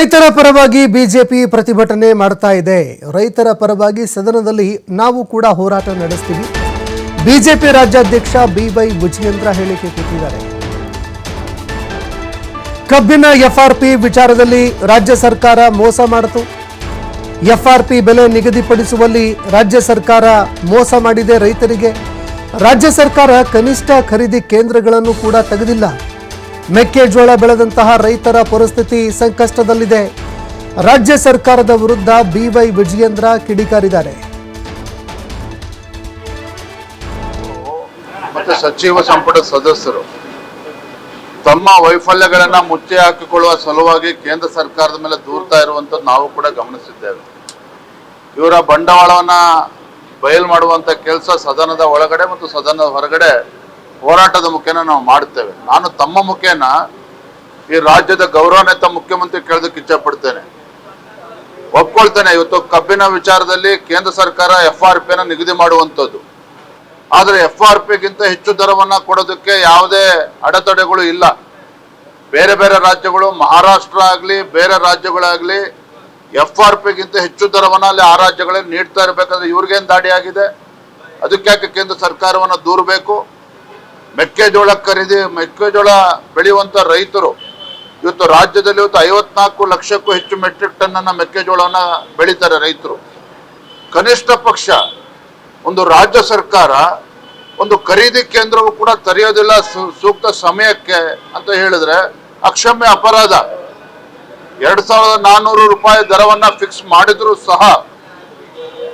ರೈತರ ಪರವಾಗಿ ಬಿಜೆಪಿ ಪ್ರತಿಭಟನೆ ಮಾಡ್ತಾ ಇದೆ. ರೈತರ ಪರವಾಗಿ ಸದನದಲ್ಲಿ ನಾವು ಕೂಡ ಹೋರಾಟ ನಡೆಸ್ತೀವಿ. ಬಿಜೆಪಿ ರಾಜ್ಯಾಧ್ಯಕ್ಷ ಬಿವೈ ವಿಜಯೇಂದ್ರ ಹೇಳಿಕೆ ಕೊಟ್ಟಿದ್ದಾರೆ. ಕಬ್ಬಿನ ಎಫ್ಆರ್ಪಿ ವಿಚಾರದಲ್ಲಿ ರಾಜ್ಯ ಸರ್ಕಾರ ಮೋಸ ಮಾಡಿತು. ಎಫ್ಆರ್ಪಿ ಬೆಲೆ ನಿಗದಿಪಡಿಸುವಲ್ಲಿ ರಾಜ್ಯ ಸರ್ಕಾರ ಮೋಸ ಮಾಡಿದೆ. ರೈತರಿಗೆ ರಾಜ್ಯ ಸರ್ಕಾರ ಕನಿಷ್ಠ ಖರೀದಿ ಕೇಂದ್ರಗಳನ್ನು ಕೂಡ ತೆಗೆದಿಲ್ಲ. ಮೆಕ್ಕೆಜೋಳ ಬೆಳೆದಂತಹ ರೈತರ ಪರಿಸ್ಥಿತಿ ಸಂಕಷ್ಟದಲ್ಲಿದೆ. ರಾಜ್ಯ ಸರ್ಕಾರದ ವಿರುದ್ಧ ಬಿವೈ ವಿಜಯೇಂದ್ರ ಕಿಡಿಕಾರಿದ್ದಾರೆ. ಮತ್ತೆ ಸಚಿವ ಸಂಪುಟ ಸದಸ್ಯರು ತಮ್ಮ ವೈಫಲ್ಯಗಳನ್ನ ಮುಚ್ಚಿ ಹಾಕಿಕೊಳ್ಳುವ ಸಲುವಾಗಿ ಕೇಂದ್ರ ಸರ್ಕಾರದ ಮೇಲೆ ದೂರ್ತಾ ಇರುವಂತದ್ದು ನಾವು ಕೂಡ ಗಮನಿಸಿದ್ದೇವೆ. ಇವರ ಬಂಡವಾಳವನ್ನ ಬಯಲು ಮಾಡುವಂತ ಕೆಲಸ ಸದನದ ಒಳಗಡೆ ಮತ್ತು ಸದನದ ಹೊರಗಡೆ ಹೋರಾಟದ ಮುಖೇನ ನಾವು ಮಾಡುತ್ತೇವೆ. ನಾನು ತಮ್ಮ ಮುಖೇನ ಈ ರಾಜ್ಯದ ಗೌರವಾನ್ವಿತ ಮುಖ್ಯಮಂತ್ರಿ ಕೇಳೋದಕ್ಕೆ ಇಚ್ಛೆ ಪಡ್ತೇನೆ. ಒಪ್ಕೊಳ್ತೇನೆ, ಇವತ್ತು ಕಬ್ಬಿನ ವಿಚಾರದಲ್ಲಿ ಕೇಂದ್ರ ಸರ್ಕಾರ ಎಫ್ಆರ್ಪಿಯನ್ನು ನಿಗದಿ ಮಾಡುವಂಥದ್ದು. ಆದರೆ ಎಫ್ಆರ್ಪಿಗಿಂತ ಹೆಚ್ಚು ದರವನ್ನ ಕೊಡೋದಕ್ಕೆ ಯಾವುದೇ ಅಡೆತಡೆಗಳು ಇಲ್ಲ. ಬೇರೆ ಬೇರೆ ರಾಜ್ಯಗಳು, ಮಹಾರಾಷ್ಟ್ರ ಆಗಲಿ ಬೇರೆ ರಾಜ್ಯಗಳಾಗಲಿ ಎಫ್ಆರ್ಪಿಗಿಂತ ಹೆಚ್ಚು ದರವನ್ನ ಅಲ್ಲಿ ಆ ರಾಜ್ಯಗಳಲ್ಲಿ ನೀಡ್ತಾ ಇರಬೇಕಾದ್ರೆ ಇವ್ರಿಗೇನು ದಾಡಿ ಆಗಿದೆ? ಅದಕ್ಕೆ ಕೇಂದ್ರ ಸರ್ಕಾರವನ್ನು ದೂರಬೇಕು. ಮೆಕ್ಕೆಜೋಳ ಬೆಳೆಯುವಂತ ರೈತರು ಇವತ್ತು ರಾಜ್ಯದಲ್ಲಿ 54 ಲಕ್ಷಕ್ಕೂ ಹೆಚ್ಚು ಮೆಟ್ರಿಕ್ ಟನ್ ಅನ್ನ ಮೆಕ್ಕೆಜೋಳವನ್ನ ಬೆಳೀತಾರೆ ರೈತರು. ಕನಿಷ್ಠ ಪಕ್ಷ ಒಂದು ರಾಜ್ಯ ಸರ್ಕಾರ ಒಂದು ಖರೀದಿ ಕೇಂದ್ರವೂ ಕೂಡ ತೆರೆಯೋದಿಲ್ಲ ಸೂಕ್ತ ಸಮಯಕ್ಕೆ ಅಂತ ಹೇಳಿದ್ರೆ ಅಕ್ಷಮ್ಯ ಅಪರಾಧ. 2400 ರೂಪಾಯಿ ದರವನ್ನ ಫಿಕ್ಸ್ ಮಾಡಿದ್ರು ಸಹ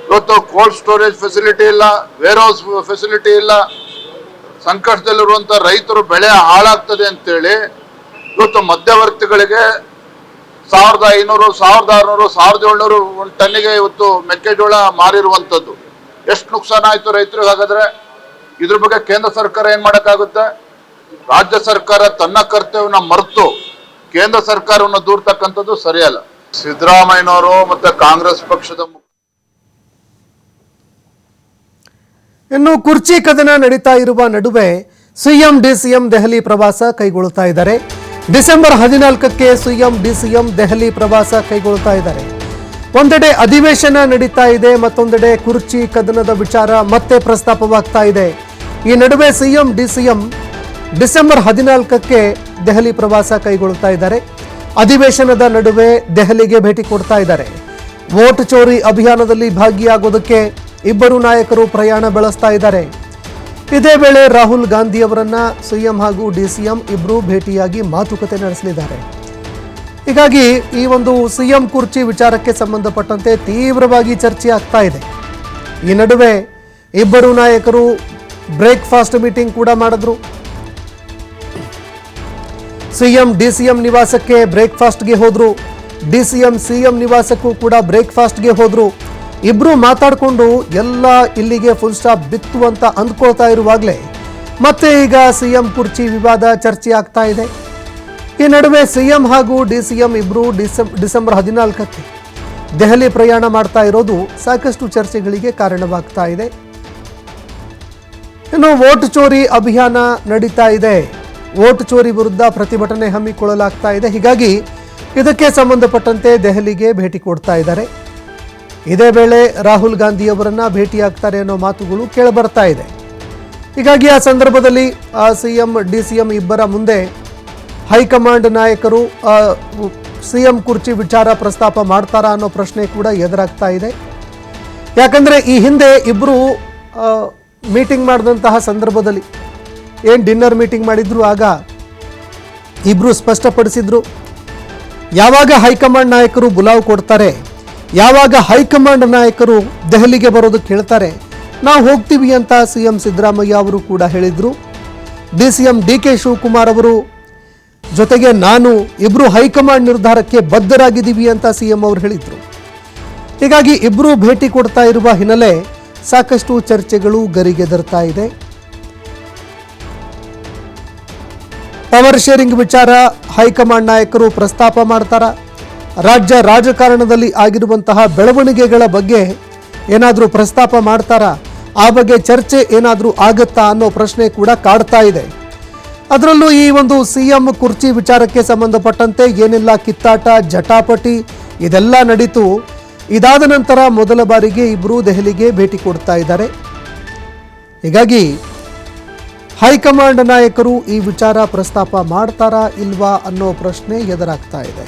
ಇವತ್ತು ಕೋಲ್ಡ್ ಸ್ಟೋರೇಜ್ ಫೆಸಿಲಿಟಿ ಇಲ್ಲ, ವೇರ್ ಹೌಸ್ ಫೆಸಿಲಿಟಿ ಇಲ್ಲ. ಸಂಕಷ್ಟದಲ್ಲಿರುವಂತ ರೈತರು ಬೆಳೆ ಹಾಳಾಗ್ತದೆ ಅಂತೇಳಿ ಇವತ್ತು ಮಧ್ಯವರ್ತಿಗಳಿಗೆ 1500, 1600, 1700 ಒಂದು ಟನ್ನಿಗೆ ಇವತ್ತು ಮೆಕ್ಕೆಜೋಳ ಮಾರಿರುವಂತದ್ದು. ಎಷ್ಟು ನುಕ್ಸಾನ ಆಯ್ತು ರೈತರಿಗೆ? ಹಾಗಾದ್ರೆ ಇದ್ರ ಬಗ್ಗೆ ಕೇಂದ್ರ ಸರ್ಕಾರ ಏನ್ ಮಾಡಕ್ಕಾಗುತ್ತೆ? ರಾಜ್ಯ ಸರ್ಕಾರ ತನ್ನ ಕರ್ತವ್ಯವನ್ನ ಮರೆತು ಕೇಂದ್ರ ಸರ್ಕಾರವನ್ನು ದೂರ್ತಕ್ಕಂಥದ್ದು ಸರಿಯಲ್ಲ. ಸಿದ್ದರಾಮಯ್ಯನವರು ಮತ್ತೆ ಕಾಂಗ್ರೆಸ್ ಪಕ್ಷದ ಇನ್ನು ಕುರ್ಚಿ ಕದನ ನಡೀತಾ ಇರುವ ನಡುವೆ ಸಿಎಂ ಡಿಸಿಎಂ ದೆಹಲಿ ಪ್ರವಾಸ ಕೈಗೊಳ್ಳುತ್ತಾ ಇದ್ದಾರೆ. ಡಿಸೆಂಬರ್ 14ಕ್ಕೆ ಸಿಎಂ ಡಿಸಿಎಂ ದೆಹಲಿ ಪ್ರವಾಸ ಕೈಗೊಳ್ಳುತ್ತಾ ಇದ್ದಾರೆ. ಒಂದೆಡೆ ಅಧಿವೇಶನ ನಡೀತಾ ಇದೆ, ಮತ್ತೊಂದೆಡೆ ಕುರ್ಚಿ ಕದನದ ವಿಚಾರ ಮತ್ತೆ ಪ್ರಸ್ತಾಪವಾಗ್ತಾ ಇದೆ. ಈ ನಡುವೆ ಸಿಎಂ ಡಿಸಿಎಂ ಡಿಸೆಂಬರ್ 14ಕ್ಕೆ ದೆಹಲಿ ಪ್ರವಾಸ ಕೈಗೊಳ್ಳುತ್ತಾ ಇದ್ದಾರೆ. ಅಧಿವೇಶನದ ನಡುವೆ ದೆಹಲಿಗೆ ಭೇಟಿ ಕೊಡ್ತಾ ಇದ್ದಾರೆ. ವೋಟ್ ಚೋರಿ ಅಭಿಯಾನದಲ್ಲಿ ಭಾಗಿಯಾಗೋದಕ್ಕೆ ಇಬ್ಬರು ನಾಯಕರು ಪ್ರಯಾಣ ಬೆಳೆಸ್ತಾ ಇದ್ದಾರೆ. ಇದೇ ವೇಳೆ ರಾಹುಲ್ ಗಾಂಧಿ ಅವರನ್ನ ಸಿಎಂ ಹಾಗೂ ಡಿಸಿಎಂ ಇಬ್ಬರು ಭೇಟಿಯಾಗಿ ಮಾತುಕತೆ ನಡೆಸಲಿದ್ದಾರೆ. ಹೀಗಾಗಿ ಈ ಒಂದು ಸಿಎಂ ಕುರ್ಚಿ ವಿಚಾರಕ್ಕೆ ಸಂಬಂಧಪಟ್ಟಂತೆ ತೀವ್ರವಾಗಿ ಚರ್ಚೆ ಆಗ್ತಾ ಇದೆ. ಈ ನಡುವೆ ಇಬ್ಬರು ನಾಯಕರು ಬ್ರೇಕ್ಫಾಸ್ಟ್ ಮೀಟಿಂಗ್ ಕೂಡ ಮಾಡಿದ್ರು. ಸಿಎಂ ಡಿಸಿಎಂ ನಿವಾಸಕ್ಕೆ ಬ್ರೇಕ್ಫಾಸ್ಟ್ಗೆ ಹೋದ್ರು. ಡಿಸಿಎಂ ಸಿಎಂ ನಿವಾಸಕ್ಕೂ ಕೂಡ ಬ್ರೇಕ್ಫಾಸ್ಟ್ಗೆ ಹೋದ್ರು. ಇಬ್ರು ಮಾತಾಡಿಕೊಂಡು ಎಲ್ಲ ಇಲ್ಲಿಗೆ ಫುಲ್ ಸ್ಟಾಪ್ ಬಿತ್ತು ಅಂತ ಅಂದ್ಕೊಳ್ತಾ ಇರುವಾಗಲೇ ಮತ್ತೆ ಈಗ ಸಿಎಂ ಕುರ್ಚಿ ವಿವಾದ ಚರ್ಚೆ ಆಗ್ತಾ ಇದೆ. ಈ ನಡುವೆ ಸಿಎಂ ಹಾಗೂ ಡಿಸಿಎಂ ಇಬ್ರು ಡಿಸೆಂಬರ್ 14ಕ್ಕೆ ದೆಹಲಿ ಪ್ರಯಾಣ ಮಾಡ್ತಾ ಇರೋದು ಸಾಕಷ್ಟು ಚರ್ಚೆಗಳಿಗೆ ಕಾರಣವಾಗ್ತಾ ಇದೆ. ಇನ್ನು ವೋಟ್ ಚೋರಿ ಅಭಿಯಾನ ನಡೀತಾ ಇದೆ. ವೋಟ್ ಚೋರಿ ವಿರುದ್ಧ ಪ್ರತಿಭಟನೆ ಹಮ್ಮಿಕೊಳ್ಳಲಾಗ್ತಾ ಇದೆ. ಹೀಗಾಗಿ ಇದಕ್ಕೆ ಸಂಬಂಧಪಟ್ಟಂತೆ ದೆಹಲಿಗೆ ಭೇಟಿ ಕೊಡ್ತಾ ಇದ್ದಾರೆ. ಇದೇ ವೇಳೆ ರಾಹುಲ್ ಗಾಂಧಿ ಅವರನ್ನ ಭೇಟಿಯಾಗ್ತಾರೆ ಅನ್ನೋ ಮಾತುಗಳು ಕೇಳಿಬರ್ತಾ ಇದೆ. ಹೀಗಾಗಿ ಆ ಸಂದರ್ಭದಲ್ಲಿ ಸಿಎಂ ಡಿಸಿಎಂ ಇಬ್ಬರ ಮುಂದೆ ಹೈಕಮಾಂಡ್ ನಾಯಕರು ಸಿಎಂ ಕುರ್ಚಿ ವಿಚಾರ ಪ್ರಸ್ತಾಪ ಮಾಡ್ತಾರಾ ಅನ್ನೋ ಪ್ರಶ್ನೆ ಕೂಡ ಎದುರಾಗ್ತಾ ಇದೆ. ಯಾಕಂದರೆ ಈ ಹಿಂದೆ ಇಬ್ಬರು ಮೀಟಿಂಗ್ ಮಾಡಿದಂತಹ ಸಂದರ್ಭದಲ್ಲಿ ಏನು ಡಿನ್ನರ್ ಮೀಟಿಂಗ್ ಮಾಡಿದ್ರು, ಆಗ ಇಬ್ಬರು ಸ್ಪಷ್ಟಪಡಿಸಿದ್ರು, ಯಾವಾಗ ಹೈಕಮಾಂಡ್ ನಾಯಕರು ಬುಲಾವ್ ಕೊಡ್ತಾರೆ, ಯಾವಾಗ ಹೈಕಮಾಂಡ್ ನಾಯಕರು ದೆಹಲಿಗೆ ಬರೋದಕ್ಕೆ ಹೇಳ್ತಾರೆ, ನಾವು ಹೋಗ್ತೀವಿ ಅಂತ ಸಿಎಂ ಸಿದ್ದರಾಮಯ್ಯ ಅವರು ಕೂಡ ಹೇಳಿದ್ರು. ಡಿಸಿಎಂ ಡಿಕೆ ಶಿವಕುಮಾರ್ ಅವರು ಜೊತೆಗೆ ನಾನು ಇಬ್ರು ಹೈಕಮಾಂಡ್ ನಿರ್ಧಾರಕ್ಕೆ ಬದ್ಧರಾಗಿದ್ದೀವಿ ಅಂತ ಸಿಎಂ ಅವರು ಹೇಳಿದ್ರು. ಹೀಗಾಗಿ ಇಬ್ರು ಭೇಟಿ ಕೊಡ್ತಾ ಇರುವ ಹಿನ್ನೆಲೆ ಸಾಕಷ್ಟು ಚರ್ಚೆಗಳು ಗರಿಗೆದರ್ತಾ ಇದೆ. ಪವರ್ ಶೇರಿಂಗ್ ವಿಚಾರ ಹೈಕಮಾಂಡ್ ನಾಯಕರು ಪ್ರಸ್ತಾಪ ಮಾಡ್ತಾರ? ರಾಜ್ಯ ರಾಜಕಾರಣದಲ್ಲಿ ಆಗಿರುವಂತಹ ಬೆಳವಣಿಗೆಗಳ ಬಗ್ಗೆ ಏನಾದರೂ ಪ್ರಸ್ತಾಪ ಮಾಡ್ತಾರಾ? ಆ ಬಗ್ಗೆ ಚರ್ಚೆ ಏನಾದರೂ ಆಗುತ್ತಾ ಅನ್ನೋ ಪ್ರಶ್ನೆ ಕೂಡ ಕಾಡ್ತಾ ಇದೆ. ಅದರಲ್ಲೂ ಈ ಒಂದು ಸಿಎಂ ಕುರ್ಚಿ ವಿಚಾರಕ್ಕೆ ಸಂಬಂಧಪಟ್ಟಂತೆ ಏನೆಲ್ಲ ಕಿತ್ತಾಟ ಜಟಾಪಟಿ ಇದೆಲ್ಲ ನಡೀತು. ಇದಾದ ನಂತರ ಮೊದಲ ಬಾರಿಗೆ ಇಬ್ಬರು ದೆಹಲಿಗೆ ಭೇಟಿ ಕೊಡ್ತಾ ಇದ್ದಾರೆ. ಹೀಗಾಗಿ ಹೈಕಮಾಂಡ್ ನಾಯಕರು ಈ ವಿಚಾರ ಪ್ರಸ್ತಾಪ ಮಾಡ್ತಾರಾ ಇಲ್ವಾ ಅನ್ನೋ ಪ್ರಶ್ನೆ ಎದುರಾಗ್ತಾ ಇದೆ.